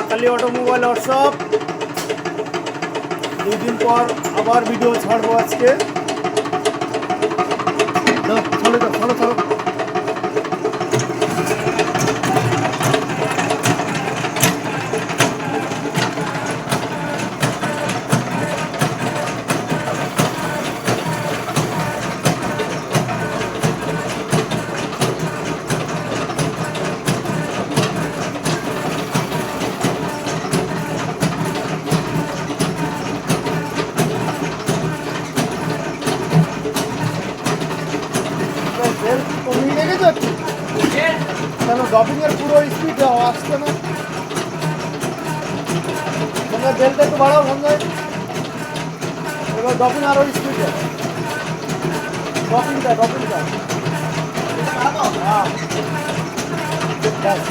পাতালি automobile workshop. 2 দিন পর আবার ভিডিও ছাড়বো আজকে। চলো চলো চলো। কমিয়ে রেখেছো একটু কেন? ড্রপিংয়ের পুরো স্পিড আসছে না। তোমরা বেলটা একটু বাড়াও সঞ্জয়। এবার ড্রপিং আরও স্পিড যাবে। ড্রপিংটা হ্যাঁ ব্যাস।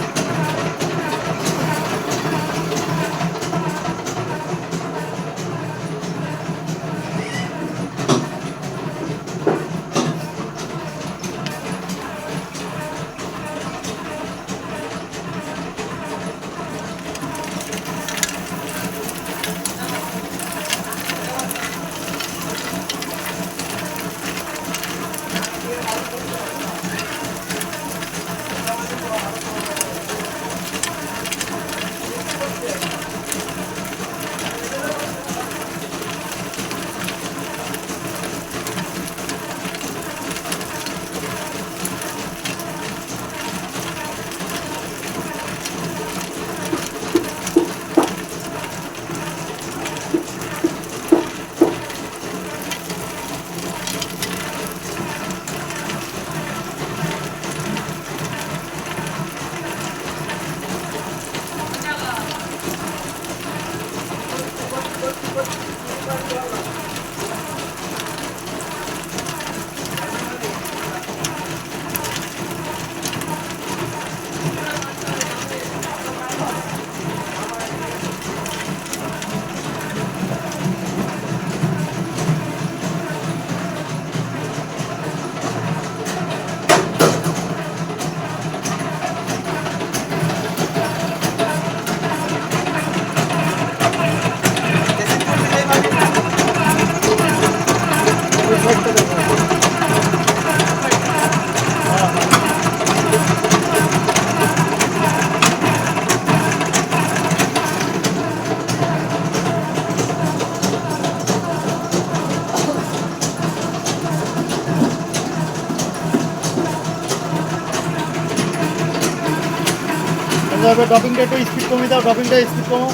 ড্রপিংটা একটু স্পিড কমিয়ে দাও, ড্রপিংটা স্পিড কমো।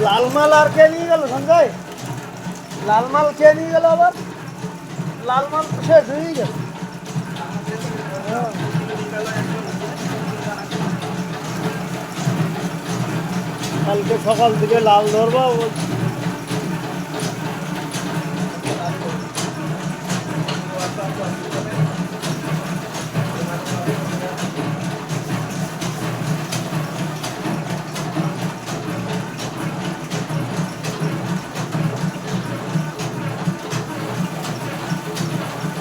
লালমাল আর কে নিয়ে গেল সঞ্জয়? লালমাল কে নিয়ে গেল আবার? লালমাল শেষ হয়ে গেল। কালকে সকাল থেকে লাল ধরবা।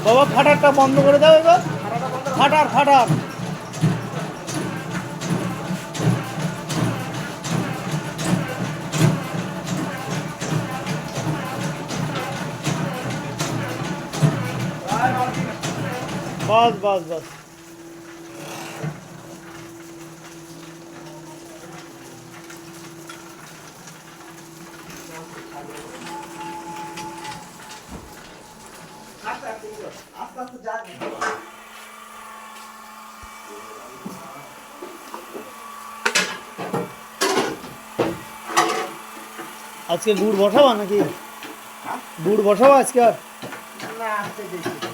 বাবা ফাটারটা বন্ধ করে দাও এবার। ফাটার ফাটার বাস বাস বাস। আস্তে আস্তে জানি আজকে গুড় বসাবা নাকি গুড় বসাবো আজকে আর না আজকে দেখি